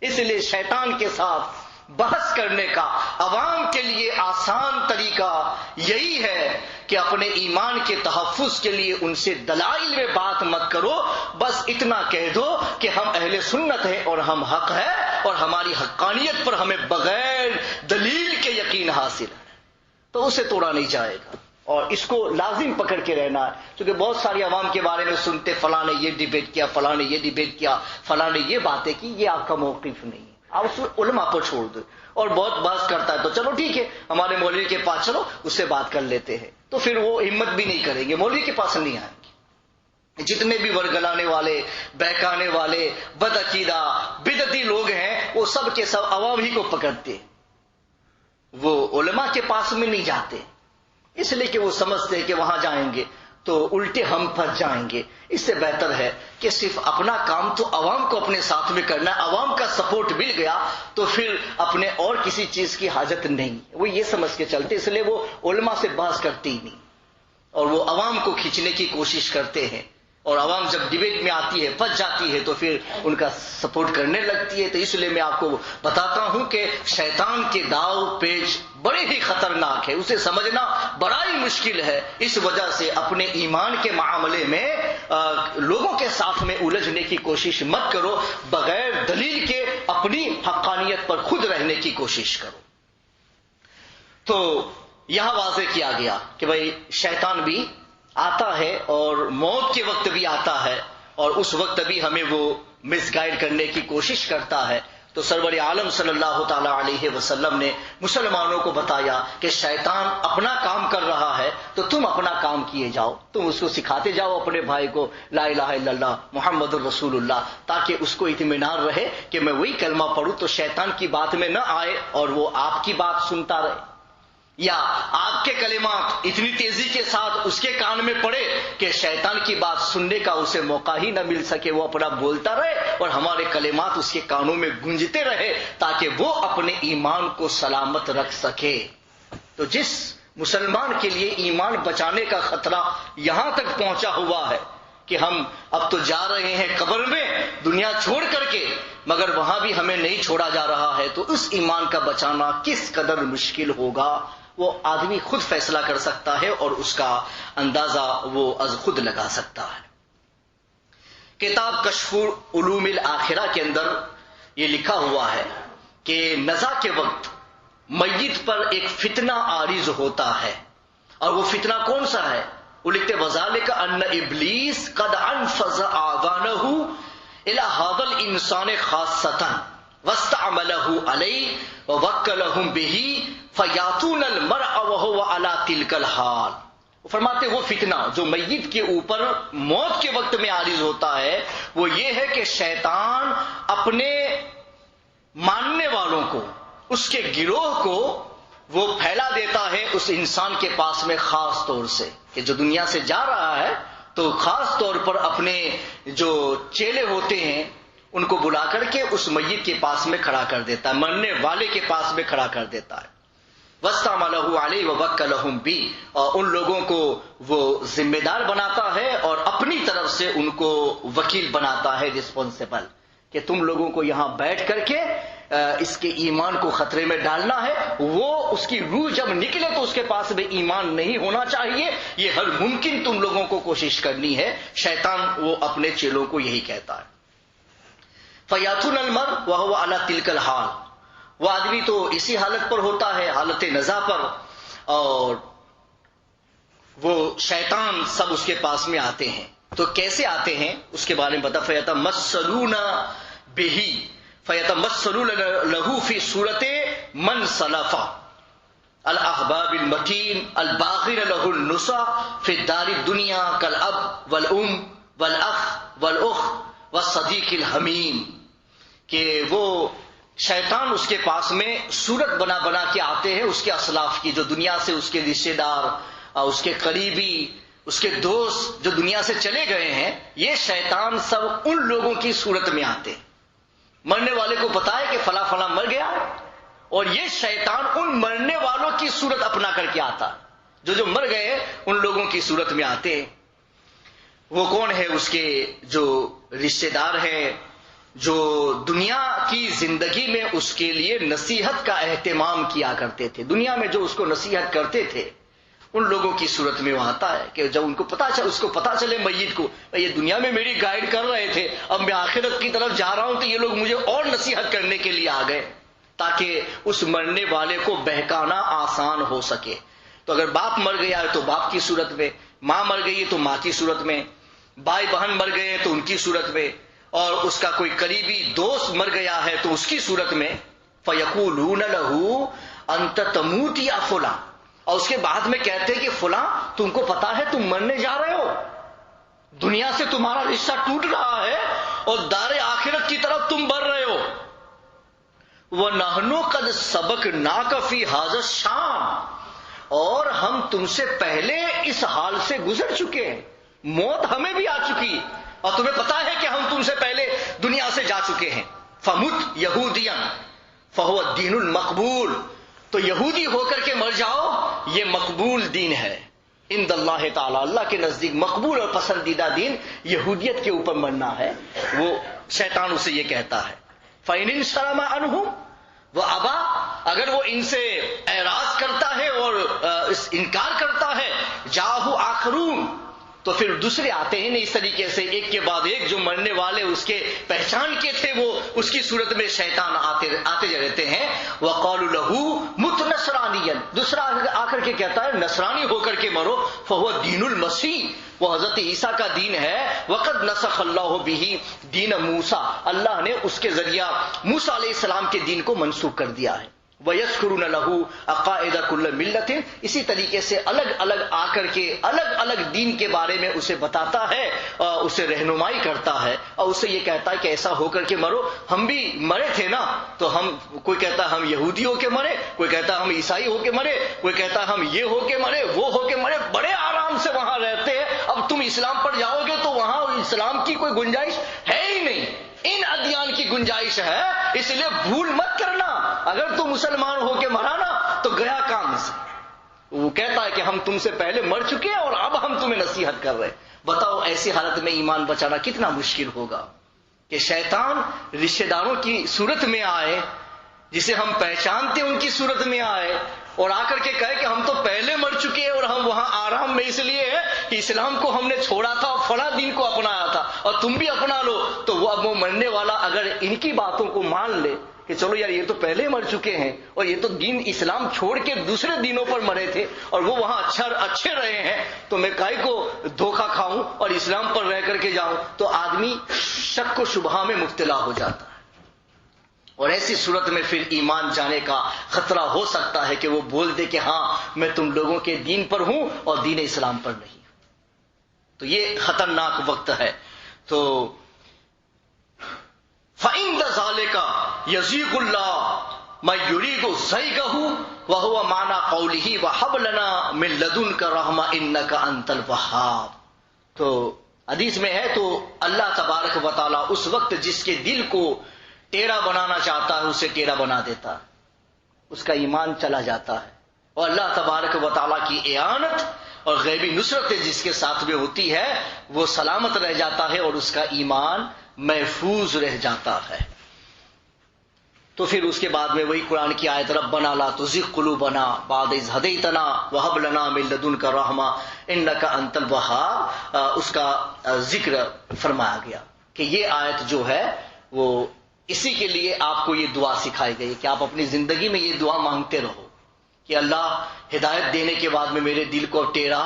اس لیے شیطان کے ساتھ بحث کرنے کا عوام کے لیے آسان طریقہ یہی ہے کہ اپنے ایمان کے تحفظ کے لیے ان سے دلائل میں بات مت کرو، بس اتنا کہہ دو کہ ہم اہل سنت ہیں اور ہم حق ہے، اور ہماری حقانیت پر ہمیں بغیر دلیل کے یقین حاصل ہے، تو اسے توڑا نہیں جائے گا، اور اس کو لازم پکڑ کے رہنا ہے، کیونکہ بہت ساری عوام کے بارے میں سنتے فلاں نے یہ ڈیبیٹ کیا، فلاں نے یہ ڈیبیٹ کیا، فلاں نے یہ باتیں کی، یہ آپ کا موقف نہیں ہے۔ آپ اس علماء پر چھوڑ دو. اور بہت بحث کرتا ہے تو چلو ٹھیک ہے ہمارے مولوی کے پاس چلو اس سے بات کر لیتے ہیں, تو پھر وہ ہمت بھی نہیں کریں گے, مولوی کے پاس نہیں آئیں گے. جتنے بھی ورگلانے والے, بہکانے والے, بدعقیدہ بدعتی لوگ ہیں وہ سب کے سب عوام ہی کو پکڑتے, وہ علماء کے پاس میں نہیں جاتے, اس لیے کہ وہ سمجھتے ہیں کہ وہاں جائیں گے تو الٹے ہم پھنس جائیں گے. اس سے بہتر ہے کہ صرف اپنا کام تو عوام کو اپنے ساتھ میں کرنا ہے, عوام کا سپورٹ مل گیا تو پھر اپنے اور کسی چیز کی حاجت نہیں. وہ یہ سمجھ کے چلتے, اس لیے وہ علماء سے بحث کرتے ہی نہیں, اور وہ عوام کو کھینچنے کی کوشش کرتے ہیں, اور عوام جب ڈیبیٹ میں آتی ہے پھنس جاتی ہے تو پھر ان کا سپورٹ کرنے لگتی ہے. تو اس لیے میں آپ کو بتاتا ہوں کہ شیطان کے داؤ پیچ بڑے ہی خطرناک ہے, اسے سمجھنا بڑا ہی مشکل ہے. اس وجہ سے اپنے ایمان کے معاملے میں لوگوں کے ساتھ میں الجھنے کی کوشش مت کرو, بغیر دلیل کے اپنی حقانیت پر خود رہنے کی کوشش کرو. تو یہاں واضح کیا گیا کہ بھائی شیطان بھی آتا ہے اور موت کے وقت بھی آتا ہے, اور اس وقت بھی ہمیں وہ مس گائیڈ کرنے کی کوشش کرتا ہے. تو سرور عالم صلی اللہ تعالی علیہ وسلم نے مسلمانوں کو بتایا کہ شیطان اپنا کام کر رہا ہے تو تم اپنا کام کیے جاؤ, تم اس کو سکھاتے جاؤ اپنے بھائی کو لا الہ الا اللہ محمد الرسول اللہ, تاکہ اس کو اطمینان رہے کہ میں وہی کلمہ پڑھوں تو شیطان کی بات میں نہ آئے اور وہ آپ کی بات سنتا رہے, یا آپ کے کلمات اتنی تیزی کے ساتھ اس کے کان میں پڑے کہ شیطان کی بات سننے کا اسے موقع ہی نہ مل سکے, وہ اپنا بولتا رہے اور ہمارے کلمات اس کے کانوں میں گونجتے رہے تاکہ وہ اپنے ایمان کو سلامت رکھ سکے. تو جس مسلمان کے لیے ایمان بچانے کا خطرہ یہاں تک پہنچا ہوا ہے کہ ہم اب تو جا رہے ہیں قبر میں دنیا چھوڑ کر کے, مگر وہاں بھی ہمیں نہیں چھوڑا جا رہا ہے, تو اس ایمان کا بچانا کس قدر مشکل ہوگا وہ آدمی خود فیصلہ کر سکتا ہے اور اس کا اندازہ وہ از خود لگا سکتا ہے. کتاب کشف علوم الآخرہ کے اندر یہ لکھا ہوا ہے کہ نزا کے وقت میت پر ایک فتنہ عارض ہوتا ہے, اور وہ فتنہ کون سا ہے؟ وہ لکھتے وذالک ان ابلیس قد انفذ آذانہ الی ھذا الانسان خاصۃ واستعملہ علیہ ووکلہم بہ فیاتون المرء وہو علی تلک الحال. فرماتے وہ فتنہ جو میت کے اوپر موت کے وقت میں عارض ہوتا ہے وہ یہ ہے کہ شیطان اپنے ماننے والوں کو, اس کے گروہ کو وہ پھیلا دیتا ہے اس انسان کے پاس میں, خاص طور سے کہ جو دنیا سے جا رہا ہے تو خاص طور پر اپنے جو چیلے ہوتے ہیں ان کو بلا کر کے اس میت کے پاس میں کھڑا کر دیتا ہے, مرنے والے کے پاس میں کھڑا کر دیتا ہے. وَاسْتَعْمَلَهُ عَلَيْهِ وَوَكَّلَهُمْ بِهِ, اور ان لوگوں کو وہ ذمہ دار بناتا ہے اور اپنی طرف سے ان کو وکیل بناتا ہے, رسپانسبل, کہ تم لوگوں کو یہاں بیٹھ کر کے اس کے ایمان کو خطرے میں ڈالنا ہے. وہ اس کی روح جب نکلے تو اس کے پاس بھی ایمان نہیں ہونا چاہیے, یہ ہر ممکن تم لوگوں کو کوشش کرنی ہے. شیطان وہ اپنے چیلوں کو یہی کہتا ہے. فَيَأْتُونَ الْمَرْءَ وَهُوَ عَلَى تِلْكَ الْحَالِ, وہ آدمی تو اسی حالت پر ہوتا ہے, حالت نزا پر, اور وہ شیطان سب اس کے پاس میں آتے ہیں. تو کیسے آتے ہیں اس کے بارے میں بتا. فَيَتَمَثَّلُونَ بِهِ فَيَتَمَثَّلُونَ لَهُ فِي صُورَةِ مَنْ سَلَفَ الْأَحْبَابِ الْمَتِينِ الْبَاغِرَ لَهُ النُّصَحَ فِي الدَّارِ الدُّنْيَا كَالْأَبِ وَالْأُمِّ وَالْأَخِ وَالْأُخْتِ وَالصَّدِيقِ الْحَمِيمِ, کہ وہ شیطان اس کے پاس میں صورت بنا بنا کے آتے ہیں اس کے اسلاف کی, جو دنیا سے اس کے رشتے دار, اس کے قریبی, اس کے دوست جو دنیا سے چلے گئے ہیں, یہ شیطان سب ان لوگوں کی صورت میں آتے ہیں. مرنے والے کو پتا ہے کہ فلاں فلاں مر گیا, اور یہ شیطان ان مرنے والوں کی صورت اپنا کر کے آتا, جو مر گئے ان لوگوں کی صورت میں آتے ہیں. وہ کون ہے؟ اس کے جو رشتے دار ہیں, جو دنیا کی زندگی میں اس کے لیے نصیحت کا اہتمام کیا کرتے تھے, دنیا میں جو اس کو نصیحت کرتے تھے, ان لوگوں کی صورت میں وہ آتا ہے. کہ جب ان کو اس کو پتا چلے میت کو, یہ دنیا میں میری گائیڈ کر رہے تھے, اب میں آخرت کی طرف جا رہا ہوں تو یہ لوگ مجھے اور نصیحت کرنے کے لیے آ گئے, تاکہ اس مرنے والے کو بہکانا آسان ہو سکے. تو اگر باپ مر گیا ہے تو باپ کی صورت میں, ماں مر گئی ہے تو ماں کی صورت میں, بھائی بہن مر گئے ہیں تو ان کی صورت میں, اور اس کا کوئی قریبی دوست مر گیا ہے تو اس کی صورت میں فَيَقُولُونَ لَهُ أَنْتَ تَمُوتُ يَا فُلَانُ، اور اس کے بعد میں کہتے ہیں کہ فلاں تم کو پتا ہے تم مرنے جا رہے ہو، دنیا سے تمہارا رشتہ ٹوٹ رہا ہے اور دار آخرت کی طرف تم بڑھ رہے ہو. وَنَحْنُ قَدْ سَبَقْنَاكَ فِي هَذَا الشَّانِ، اور ہم تم سے پہلے اس حال سے گزر چکے ہیں، موت ہمیں بھی آ چکی اور تمہیں پتا ہے کہ ہم تم سے پہلے دنیا سے جا چکے ہیں. فَمُتْ يَهُودِيًا فَهُوَ الدِّينُ الْمَقْبُولُ، تو یہودی ہو کر کے مر جاؤ، یہ مقبول دین ہے عند اللہ تعالی، اللہ کے نزدیک مقبول اور پسندیدہ دین یہودیت کے اوپر مرنا ہے. وہ شیطان اسے یہ کہتا ہے. فَإِنِ انصَرَمَ عَنْهُمْ وَأَبَى، اگر وہ ان سے اعراض کرتا ہے اور انکار کرتا ہے، جاءہ آخرون، تو پھر دوسرے آتے ہیں اس طریقے سے ایک کے بعد ایک، جو مرنے والے اس کے پہچان کے تھے وہ اس کی صورت میں شیطان آتے رہتے ہیں. وَقَالُوا لَهُ مُتْ نَصْرَانِيًّا، دوسرا آ کر کے کہتا ہے نصرانی ہو کر کے مرو. فَهُوَ دِينُ الْمَسِيحِ، وہ حضرت عیسیٰ کا دین ہے. وَقَدْ نَسَخَ اللَّهُ بِهِ دِينَ مُوسَىٰ، اللہ نے اس کے ذریعہ موسیٰ علیہ السلام کے دین کو منسوخ کر دیا ہے. وَيَذْكُرُونَ لَهُ عَقَائِدَ كُلِّ مِلَّةٍ، اسی طریقے سے الگ الگ آ کر کے الگ الگ دین کے بارے میں اسے بتاتا ہے، اسے رہنمائی کرتا ہے اور اسے یہ کہتا ہے کہ ایسا ہو کر کے مرو. ہم بھی مرے تھے نا، تو ہم، کوئی کہتا ہے ہم یہودی ہو کے مرے، کوئی کہتا ہے ہم عیسائی ہو کے مرے، کوئی کہتا ہے ہم یہ ہو کے مرے، وہ ہو کے مرے، بڑے آرام سے وہاں رہتے ہیں. اب تم اسلام پر جاؤ گے تو وہاں اسلام کی کوئی گنجائش ہے ہی نہیں، ان ادیان کی گنجائش ہے. اس لیے بھول مت کرنا، اگر تم مسلمان ہو کے مرا نا تو گیا کام سے. وہ کہتا ہے کہ ہم تم سے پہلے مر چکے ہیں اور اب ہم تمہیں نصیحت کر رہے ہیں. بتاؤ ایسی حالت میں ایمان بچانا کتنا مشکل ہوگا کہ شیطان رشتہ داروں کی صورت میں آئے، جسے ہم پہچانتے ان کی صورت میں آئے اور آ کر کے کہے کہ ہم تو پہلے مر چکے ہیں اور ہم وہاں آرام میں اس لیے ہے کہ اسلام کو ہم نے چھوڑا تھا اور فلاں دین کو اپنایا تھا اور تم بھی اپنا لو. تو وہ اب وہ مرنے والا اگر ان کی باتوں کو مان لے کہ چلو یار یہ تو پہلے مر چکے ہیں اور یہ تو دین اسلام چھوڑ کے دوسرے دینوں پر مرے تھے اور وہ وہاں اچھے رہے ہیں، تو میں کائی کو دھوکہ کھاؤں اور اسلام پر رہ کر کے جاؤں، تو آدمی شک و شبہہ میں مبتلا ہو جاتا ہے. اور ایسی صورت میں پھر ایمان جانے کا خطرہ ہو سکتا ہے کہ وہ بول دے کہ ہاں میں تم لوگوں کے دین پر ہوں اور دین اسلام پر نہیں. تو یہ خطرناک وقت ہے. تو فَإِنَّ ذَلِكَ يَزِيغُ اللَّهُ مَن يُرِيدُ زَيْغَهُ وَهُوَ مَعْنَىٰ قَوْلِهِ وَهَبْ لَنَا مِن لَّدُنكَ رَحْمَةً إِنَّكَ أَنتَ الْوَهَّابُ. تو حدیث میں ہے تو اللہ تبارک و تعالیٰ اس وقت جس کے دل کو ٹیڑھا بنانا چاہتا ہے اسے ٹیڑھا بنا دیتا ہے، اس کا ایمان چلا جاتا ہے. اور اللہ تبارک و تعالیٰ کی اعانت اور غیبی نصرت جس کے ساتھ میں ہوتی ہے وہ سلامت رہ جاتا ہے اور اس کا ایمان محفوظ رہ جاتا ہے. تو پھر اس کے بعد میں وہی قرآن کی آیت ربنا لا تزغ قلوبنا بعد اذ ہدیتنا وہب لنا من لدنک رحمہ انک انت الوہاب، اس کا ذکر فرمایا گیا کہ یہ آیت جو ہے وہ اسی کے لیے آپ کو یہ دعا سکھائی گئی کہ آپ اپنی زندگی میں یہ دعا مانگتے رہو کہ اللہ ہدایت دینے کے بعد میں میرے دل کو ٹیڑھا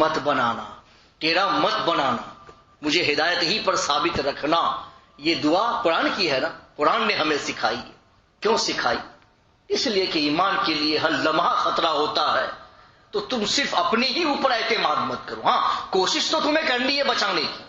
مت بنانا، ٹیڑھا مت بنانا، مجھے ہدایت ہی پر ثابت رکھنا. یہ دعا قرآن کی ہے نا، قرآن نے ہمیں سکھائی. کیوں سکھائی؟ اس لیے کہ ایمان کے لیے ہر لمحہ خطرہ ہوتا ہے. تو تم صرف اپنے ہی اوپر اعتماد مت کرو، ہاں کوشش تو تمہیں کرنی ہے بچانے کی،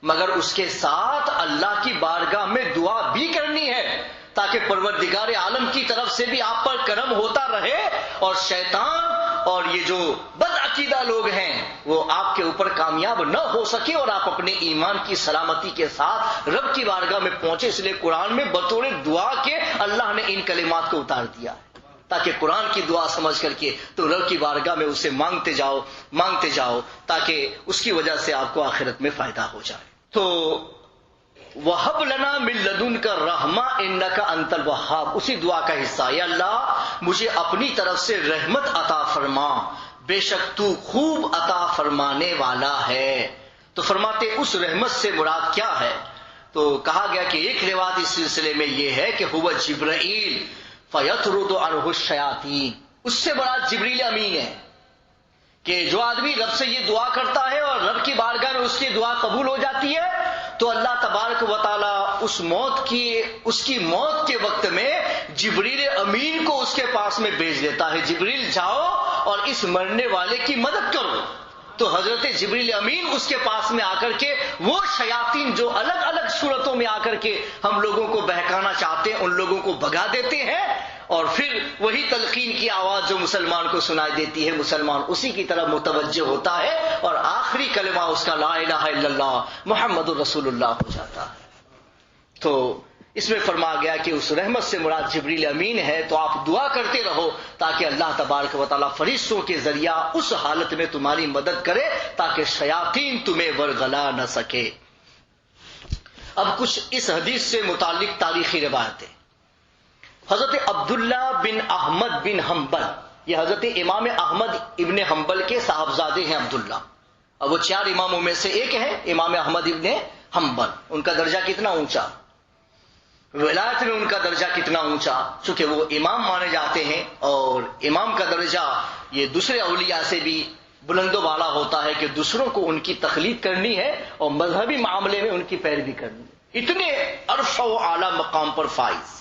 مگر اس کے ساتھ اللہ کی بارگاہ میں دعا بھی کرنی ہے تاکہ پروردگار عالم کی طرف سے بھی آپ پر کرم ہوتا رہے اور شیطان اور یہ جو بد عقیدہ لوگ ہیں وہ آپ کے اوپر کامیاب نہ ہو سکے اور آپ اپنے ایمان کی سلامتی کے ساتھ رب کی بارگاہ میں پہنچے. اس لیے قرآن میں بطور دعا کے اللہ نے ان کلمات کو اتار دیا تاکہ قرآن کی دعا سمجھ کر کے تو رب کی بارگاہ میں اسے مانگتے جاؤ تاکہ اس کی وجہ سے آپ کو آخرت میں فائدہ ہو جائے. تو وَهَبْ لَنَا مِن لَّدُنكَ رَحْمَةً إِنَّكَ أَنتَ الْوَهَّابُ، اسی دعا کا حصہ، یا اللہ مجھے اپنی طرف سے رحمت عطا فرما، بے شک تو خوب عطا فرمانے والا ہے. تو فرماتے اس رحمت سے مراد کیا ہے؟ تو کہا گیا کہ ایک روایت اس سلسلے میں یہ ہے کہ هو جبرائیل فَيَطْرُدُ عَنْهُ الشَّيَاطِينَ، اس سے مراد جبریل امین ہے کہ جو آدمی رب سے یہ دعا کرتا ہے اور رب کی بارگاہ میں اس کی دعا قبول ہو جاتی ہے تو اللہ تبارک و تعالی اس کی موت کے وقت میں جبریل امین کو اس کے پاس میں بھیج دیتا ہے، جبریل جاؤ اور اس مرنے والے کی مدد کرو. تو حضرت جبریل امین اس کے پاس میں آ کر کے وہ شیاطین جو الگ الگ صورتوں میں آ کر کے ہم لوگوں کو بہکانا چاہتے ہیں ان لوگوں کو بھگا دیتے ہیں، اور پھر وہی تلقین کی آواز جو مسلمان کو سنائی دیتی ہے، مسلمان اسی کی طرف متوجہ ہوتا ہے اور آخری کلمہ اس کا لا الہ الا اللہ محمد رسول اللہ ہو جاتا ہے. تو اس میں فرمایا گیا کہ اس رحمت سے مراد جبریل امین ہے، تو آپ دعا کرتے رہو تاکہ اللہ تبارک و تعالیٰ فرشتوں کے ذریعہ اس حالت میں تمہاری مدد کرے تاکہ شیاطین تمہیں ورغلا نہ سکے. اب کچھ اس حدیث سے متعلق تاریخی روایتیں. حضرت عبداللہ بن احمد بن حنبل، یہ حضرت امام احمد ابن حنبل کے صاحبزادے ہیں عبداللہ، اور وہ 4 اماموں میں سے ایک ہے امام احمد ابن حنبل. ان کا درجہ کتنا اونچا، ولایت میں ان کا درجہ کتنا اونچا، چونکہ وہ امام مانے جاتے ہیں، اور امام کا درجہ یہ دوسرے اولیاء سے بھی بلند و بالا ہوتا ہے کہ دوسروں کو ان کی تقلید کرنی ہے اور مذہبی معاملے میں ان کی پیروی کرنی ہے. اتنے عرش و اعلیٰ مقام پر فائز.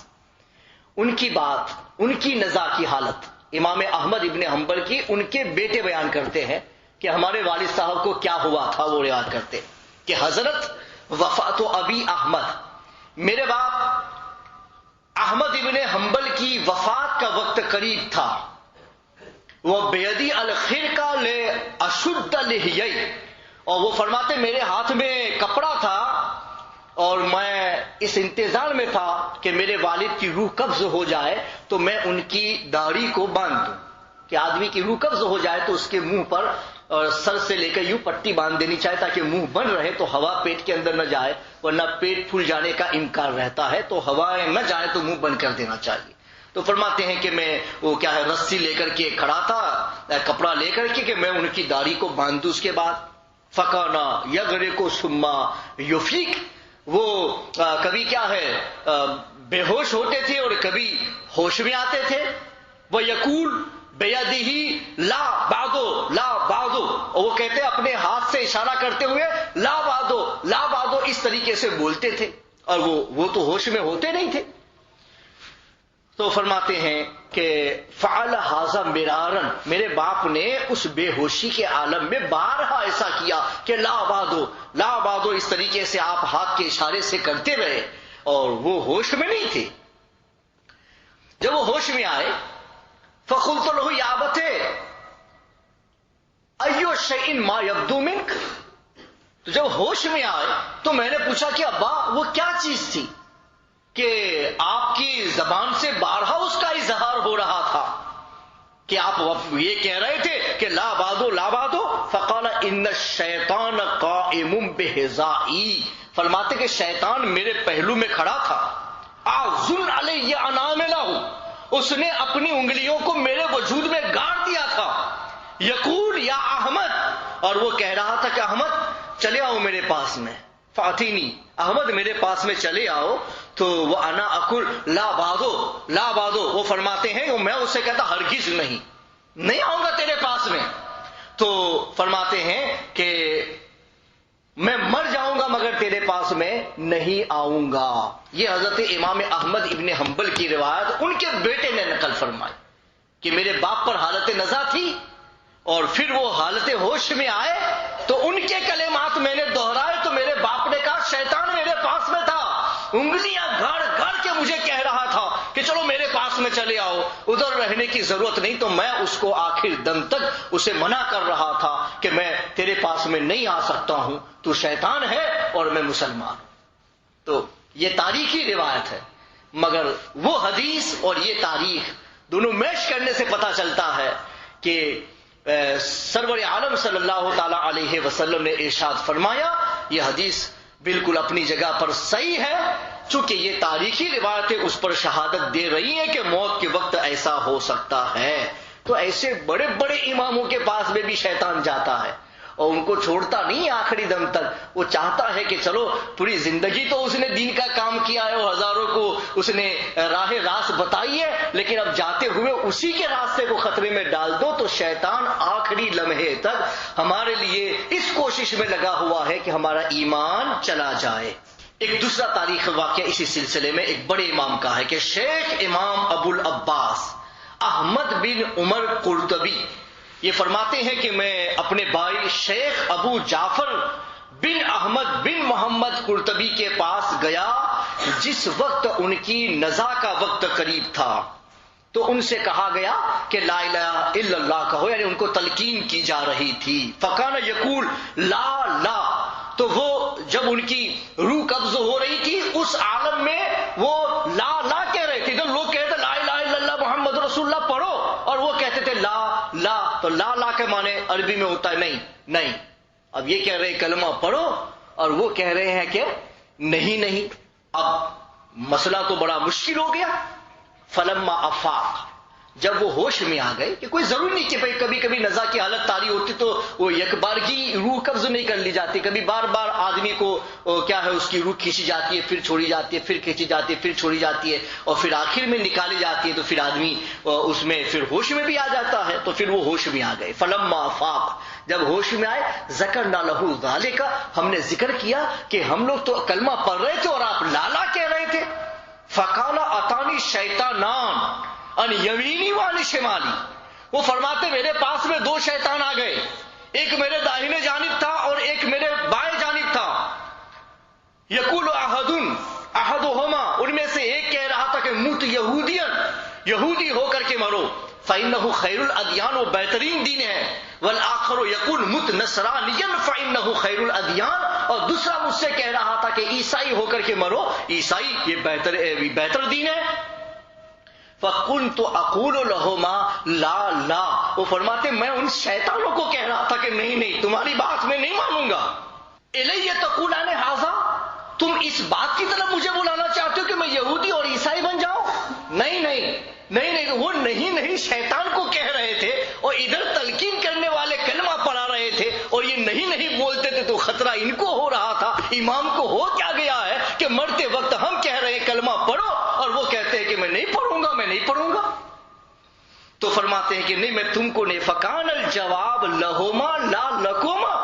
ان کی بات، ان کی نزا کی حالت امام احمد ابن حنبل کی ان کے بیٹے بیان کرتے ہیں کہ ہمارے والد صاحب کو کیا ہوا تھا. وہ روایت کرتے کہ حضرت وفات ابی احمد، میرے باپ احمد ابن حنبل کی وفات کا وقت قریب تھا. وہ بیدی الخرقہ لاشد لحیی، اور وہ فرماتے میرے ہاتھ میں کپڑا تھا اور میں اس انتظار میں تھا کہ میرے والد کی روح قبض ہو جائے تو میں ان کی داڑھی کو باندھ دوں. کہ آدمی کی روح قبض ہو جائے تو اس کے منہ پر اور سر سے لے کر یوں پٹی باندھ دینی چاہیے تاکہ منہ بند رہے تو ہوا پیٹ کے اندر نہ جائے، ورنہ پیٹ پھول جانے کا امکان رہتا ہے. تو ہوائیں نہ جائے تو منہ بند کر دینا چاہیے. تو فرماتے ہیں کہ میں وہ کیا ہے رسی لے کر کے کھڑا تھا، کپڑا لے کر کے کہ میں ان کی داڑھی کو باندھ دوں. اس کے بعد فکانا یغرق ثم یفیق، وہ کبھی کیا ہے بے ہوش ہوتے تھے اور کبھی ہوش میں آتے تھے. وہ یقول بیدہ لا بعدو لا بعدو، اور وہ کہتے اپنے ہاتھ سے اشارہ کرتے ہوئے لا بعدو لا بعدو اس طریقے سے بولتے تھے، اور وہ تو ہوش میں ہوتے نہیں تھے. تو فرماتے ہیں کہ فعل ھذا مرارا، میرے باپ نے اس بے ہوشی کے عالم میں بارہا ایسا کیا کہ لا بعدو لا بعدو اس طریقے سے آپ ہاتھ کے اشارے سے کرتے رہے، اور وہ ہوش میں نہیں تھے. جب وہ ہوش میں آئے فقلت له یا ابت ایو شیء ما یبدو منک، تو جب ہوش میں آئے تو میں نے پوچھا کہ ابا وہ کیا چیز تھی کہ آپ کی زبان سے بارہا اس کا اظہار ہو رہا تھا کہ آپ یہ کہہ رہے تھے کہ لا بعدو لا بعدو. فقال ان الشیطان قائم بحذائی، فرماتے کہ شیطان میرے پہلو میں کھڑا تھا. اعظم علی اناملہ، اس نے اپنی انگلیوں کو میرے وجود میں گاڑ دیا تھا. یقول یا احمد، اور وہ کہہ رہا تھا کہ احمد چلے آؤ میرے پاس میں. فاتینی، احمد میرے پاس میں چلے آؤ. تو وہ انا اقول لا بعدو لا بعدو، وہ فرماتے ہیں میں اس سے کہتا ہرگز نہیں آؤں گا تیرے پاس میں. تو فرماتے ہیں کہ میں مر جاؤں گا مگر تیرے پاس میں نہیں آؤں گا. یہ حضرت امام احمد ابن حنبل کی روایت ان کے بیٹے نے نقل فرمائی کہ میرے باپ پر حالت نزا تھی اور پھر وہ حالت ہوش میں آئے تو ان کے کلمات میں نے دہرائے تو میرے باپ نے کہا شیطان میرے پاس میں تھا، انگلیاں گاڑ گاڑ کے مجھے کہہ رہا تھا کہ چلو میرے پاس میں چلے آؤ، ادھر رہنے کی ضرورت نہیں. تو میں اس کو آخر دم تک اسے منع کر رہا تھا کہ میں تیرے پاس میں نہیں آ سکتا ہوں، تو شیطان ہے اور میں مسلمان ہوں. تو یہ تاریخی روایت ہے، مگر وہ حدیث اور یہ تاریخ دونوں میش کرنے سے پتہ چلتا ہے کہ سرور عالم صلی اللہ تعالی علیہ وسلم نے ارشاد فرمایا. یہ حدیث بالکل اپنی جگہ پر صحیح ہے، چونکہ یہ تاریخی روایتیں اس پر شہادت دے رہی ہیں کہ موت کے وقت ایسا ہو سکتا ہے. تو ایسے بڑے بڑے اماموں کے پاس میں بھی شیطان جاتا ہے اور ان کو چھوڑتا نہیں آخری دم تک. وہ چاہتا ہے کہ چلو پوری زندگی تو اس نے دین کا کام کیا ہے اور ہزاروں کو اس نے راہ راست بتائی ہے، لیکن اب جاتے ہوئے اسی کے راستے کو خطرے میں ڈال دو. تو شیطان آخری لمحے تک ہمارے لیے اس کوشش میں لگا ہوا ہے کہ ہمارا ایمان چلا جائے. ایک دوسرا تاریخ واقعہ اسی سلسلے میں ایک بڑے امام کا ہے کہ شیخ امام ابو العباس احمد بن عمر قرطبی یہ فرماتے ہیں کہ میں اپنے بھائی شیخ ابو جعفر بن احمد بن محمد قرطبی کے پاس گیا جس وقت ان کی نزا کا وقت قریب تھا، تو ان سے کہا گیا کہ لا الہ الا اللہ کہو، یعنی ان کو تلقین کی جا رہی تھی۔ فکان یقول لا لا، تو وہ جب ان کی روح قبض ہو رہی تھی اس عالم میں وہ لا لا کہہ رہے تھے۔ جب لوگ کہتے لا الہ الا اللہ محمد رسول اللہ پڑھو، اور وہ کہتے تھے لا لا، تو لا لا کے معنی عربی میں ہوتا ہے نہیں نہیں۔ اب یہ کہہ رہے کلمہ پڑھو اور وہ کہہ رہے ہیں کہ نہیں نہیں۔ اب مسئلہ تو بڑا مشکل ہو گیا۔ فلما افاق، جب وہ ہوش میں آ گئے، کہ کوئی ضروری نہیں کہ کبھی کبھی نزا کی حالت طاری ہوتی تو وہ ایک بار کی روح قبض نہیں کر لی جاتی، کبھی بار بار آدمی کو کیا ہے اس کی روح کھینچی جاتی ہے، پھر چھوڑی جاتی ہے، پھر کھینچی جاتی ہے، پھر چھوڑی جاتی ہے، اور پھر آخر میں نکالی جاتی ہے، تو پھر آدمی اس میں پھر ہوش میں بھی آ جاتا ہے۔ تو پھر وہ ہوش میں آ گئے۔ فلما افاق، جب ہوش میں آئے، ذکرنا لہو ذالک، ہم نے ذکر کیا کہ ہم لوگ تو کلمہ پڑھ رہے تھے اور آپ لالا کہہ رہے تھے۔ فقال اتانی شیطانان ان یمینی وان شمالی، وہ فرماتے میرے پاس میں دو شیطان آ گئے، ایک میرے داہنے جانب تھا اور ایک میرے بائیں جانب تھا۔ یقول احدہما، ان میں سے ایک کہہ رہا تھا کہ موت یہودی ہو کر کے مرو، فإنہ خیر الادیان، وہ بہترین دین ہے، والآخر یقول مت نصرانیا فإنہ خیر الادیان، اور دوسرا مجھ سے کہہ رہا تھا کہ عیسائی ہو کر کے مرو، عیسائی یہ بہتر دین ہے۔ فَقُلْتُ أَقُولُ لَهُمَا لَا لَا، وہ فرماتے میں ان شیطانوں کو کہہ رہا تھا کہ نہیں نہیں، تمہاری بات میں نہیں مانوں گا۔ الیہ تقولان ھذا، تم اس بات کی طرف مجھے بلانا چاہتے ہو کہ میں یہودی اور عیسائی بن جاؤں؟ نہیں نہیں نہیں نہیں، وہ نہیں نہیں شیطان کو کہہ رہے تھے، اور ادھر تلقین کرنے والے کلمہ پڑھا رہے تھے، اور یہ نہیں نہیں بولتے تھے، تو خطرہ ان کو ہو رہا تھا۔ امام کو ہو کیا گیا ہے کہ مرتے وقت ہم کہہ رہے ہیں کلمہ پڑھو، اور وہ کہتے ہیں کہ میں نہیں پڑھوں گا، میں نہیں پڑھوں گا۔ تو فرماتے ہیں کہ نہیں میں تم کو نہیں۔ فکان الجواب لہما لا لکما،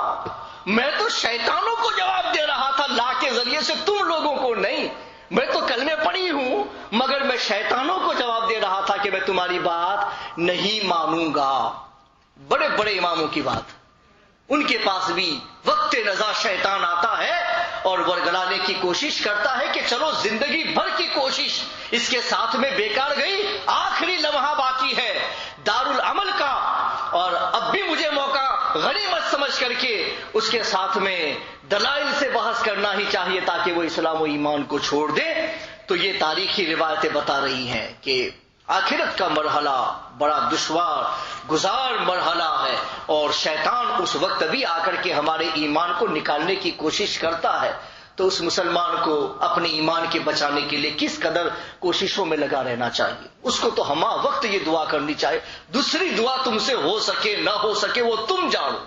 میں تو شیطانوں کو جواب دے رہا تھا لا کے ذریعے سے، تم لوگوں کو نہیں۔ میں تو کلمے پڑھی ہوں، مگر میں شیطانوں کو جواب دے رہا تھا کہ میں تمہاری بات نہیں مانوں گا۔ بڑے بڑے اماموں کی بات، ان کے پاس بھی وقت نزا شیطان آتا ہے اور ورگلانے کی کوشش کرتا ہے کہ چلو زندگی بھر کی کوشش اس کے ساتھ میں بیکار گئی، آخری لمحہ باقی ہے دار العمل کا، اور اب بھی مجھے موقع غنیمت سمجھ کر کے اس کے ساتھ میں دلائل سے بحث کرنا ہی چاہیے تاکہ وہ اسلام و ایمان کو چھوڑ دے۔ تو یہ تاریخی روایتیں بتا رہی ہیں کہ آخرت کا مرحلہ بڑا دشوار گزار مرحلہ ہے، اور شیطان اس وقت بھی آ کر کے ہمارے ایمان کو نکالنے کی کوشش کرتا ہے۔ تو اس مسلمان کو اپنے ایمان کے بچانے کے لیے کس قدر کوششوں میں لگا رہنا چاہیے، اس کو تو ہما وقت یہ دعا کرنی چاہیے۔ دوسری دعا تم سے ہو سکے نہ ہو سکے وہ تم جانو،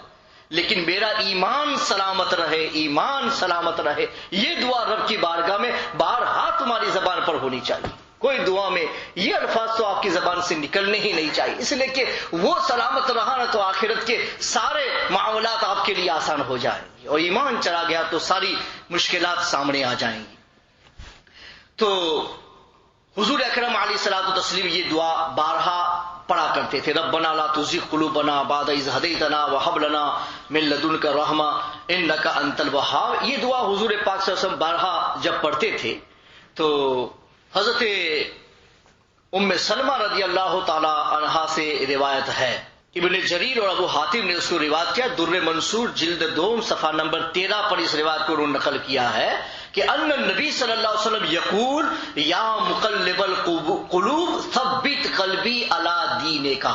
لیکن میرا ایمان سلامت رہے، ایمان سلامت رہے، یہ دعا رب کی بارگاہ میں بارہا تمہاری زبان پر ہونی چاہیے۔ کوئی دعا میں یہ الفاظ تو آپ کی زبان سے نکلنے ہی نہیں چاہیے، اس لیے کہ وہ سلامت رہا نا تو آخرت کے سارے معاملات آپ کے لیے آسان ہو جائیں گے، اور ایمان چلا گیا تو ساری مشکلات سامنے آ جائیں گی۔ تو حضور اکرم علیہ الصلوۃ والتسلیم یہ دعا بارہا پڑھا کرتے تھے، ربنا لا تزغ قلوبنا بعد اذ ہدیتنا وہب لنا من لدنک رحمہ انک انت الوہاب۔ یہ دعا حضور پاک صلی اللہ علیہ وسلم بارہا جب پڑھتے تھے تو حضرت ام سلمہ رضی اللہ تعالی عنہا سے روایت ہے، ابن جریر اور ابو حاتم نے اس کو روایت کیا، در منصور جلد 2 صفحہ نمبر 13 پر اس روایت کو انہوں نے نقل کیا ہے کہ ان النبی صلی اللہ علیہ وسلم یقول یا مقلب القلوب ثبت قلبی علی دینک،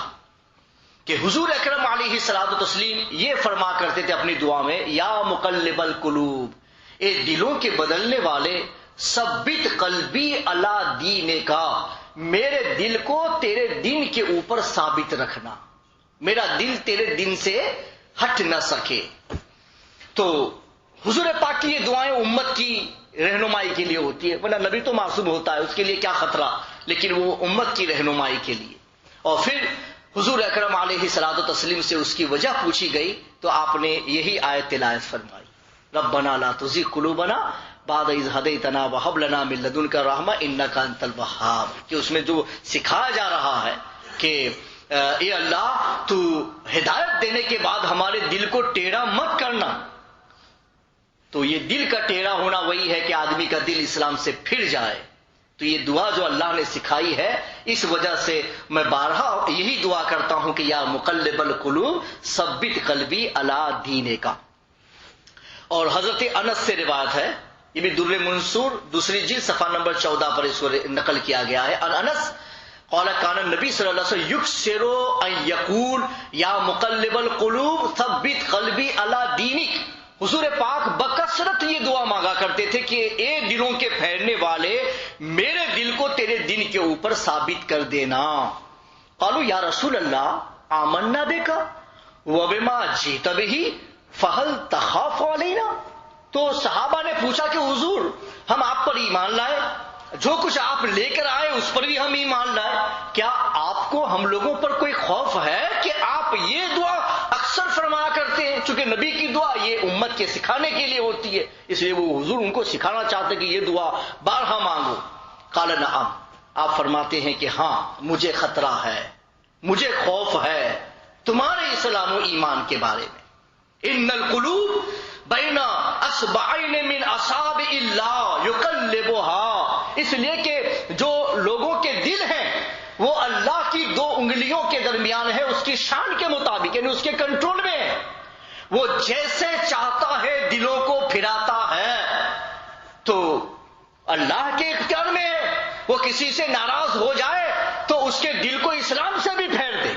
کہ حضور اکرم علیہ الصلوۃ والتسلیم یہ فرما کرتے تھے اپنی دعا میں، یا مقلب القلوب، اے دلوں کے بدلنے والے، ثبت قلبی علی دینک، میرے دل کو تیرے دین کے اوپر ثابت رکھنا، میرا دل تیرے دین سے ہٹ نہ سکے۔ تو حضور پاک کی یہ دعائیں امت کی رہنمائی کے لیے ہوتی ہے، ورنہ نبی تو معصوم ہوتا ہے، اس کے لیے کیا خطرہ، لیکن وہ امت کی رہنمائی کے لیے۔ اور پھر حضور اکرم علیہ الصلوۃ والتسلیم سے اس کی وجہ پوچھی گئی تو آپ نے یہی آیت تلاوت فرمائی، ربنا لا تزغ قلوبنا بعد اذ ہدیتنا وہب لنا من لدنک رحمہ انک انت الوہاب، کہ اس میں جو سکھایا جا رہا ہے کہ اے اللہ تو ہدایت دینے کے بعد ہمارے دل کو ٹیڑھا مت کرنا. تو یہ دل کا ٹیڑھا ہونا وہی ہے کہ آدمی کا دل اسلام سے پھر جائے. تو یہ دعا جو اللہ نے سکھائی ہے، اس وجہ سے میں بارہا یہی دعا کرتا ہوں کہ یا مقلب القلوب ثبت قلبی علی دینک. اور حضرت انس سے روایت ہے، یہ بھی در منصور دوسری جلد صفحہ نمبر 14 پر اس کو نقل کیا گیا ہے. انس قال کان النبی صلی اللہ علیہ وسلم یکثر ان یقول یا مقلب القلوب ثبت قلبی علی دینک. حضور پاک بکثرت یہ دعا مانگا کرتے تھے کہ اے دلوں کے پھیرنے والے، میرے دل کو تیرے دین کے اوپر ثابت کر دینا. قالوا یا رسول اللہ آمنا بک وبما جئت به فهل تخاف علینا. تو صحابہ نے پوچھا کہ حضور ہم آپ پر ایمان لائے، جو کچھ آپ لے کر آئے اس پر بھی ہم ایمان لائے، کیا آپ کو ہم لوگوں پر کوئی خوف ہے کہ آپ یہ دعا اکثر فرمایا کرتے ہیں؟ چونکہ نبی کی دعا یہ امت کے سکھانے کے لیے ہوتی ہے، اس لیے وہ حضور ان کو سکھانا چاہتے کہ یہ دعا بارہا مانگو. قال نعم، آپ فرماتے ہیں کہ ہاں مجھے خطرہ ہے، مجھے خوف ہے تمہارے اسلام و ایمان کے بارے میں. ان القلوب بین اصبعین من اصابع اللہ یقلبها، اس لیے کہ جو لوگوں کے دل ہیں وہ اللہ کی 2 انگلیوں کے درمیان ہے، اس کی شان کے مطابق، یعنی اس کے کنٹرول میں ہے. وہ جیسے چاہتا ہے دلوں کو پھراتا ہے. تو اللہ کے اختیار میں ہے، وہ کسی سے ناراض ہو جائے تو اس کے دل کو اسلام سے بھی پھیر دے،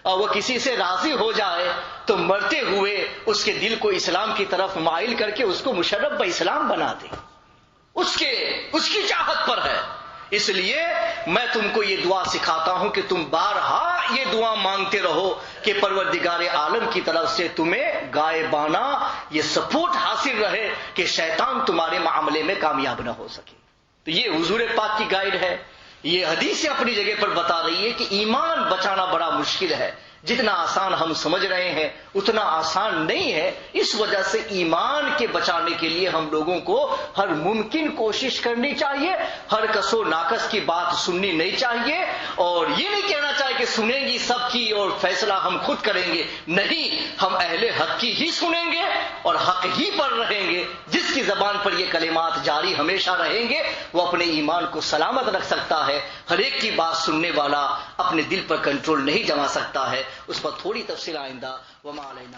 اور وہ کسی سے راضی ہو جائے تو مرتے ہوئے اس کے دل کو اسلام کی طرف مائل کر کے اس کو مشرف بہ اسلام بنا دے. اس کی چاہت پر ہے. اس لیے میں تم کو یہ دعا سکھاتا ہوں کہ تم بارہا یہ دعا مانگتے رہو کہ پروردگار عالم کی طرف سے تمہیں غائبانہ یہ سپورٹ حاصل رہے کہ شیطان تمہارے معاملے میں کامیاب نہ ہو سکے. تو یہ حضور پاک کی گائیڈ ہے. یہ حدیث اپنی جگہ پر بتا رہی ہے کہ ایمان بچانا بڑا مشکل ہے. جتنا آسان ہم سمجھ رہے ہیں اتنا آسان نہیں ہے. اس وجہ سے ایمان کے بچانے کے لیے ہم لوگوں کو ہر ممکن کوشش کرنی چاہیے. ہر کس و ناقص کی بات سننی نہیں چاہیے، اور یہ نہیں کہنا چاہیے کہ سنیں گی سب کی اور فیصلہ ہم خود کریں گے. نہیں، ہم اہل حق کی ہی سنیں گے اور حق ہی پر رہیں گے. جس کی زبان پر یہ کلمات جاری ہمیشہ رہیں گے وہ اپنے ایمان کو سلامت رکھ سکتا ہے. ہر ایک کی بات سننے والا اپنے دل پر کنٹرول نہیں جما سکتا ہے. اس پر تھوڑی تفصیل آئندہ. وما علینا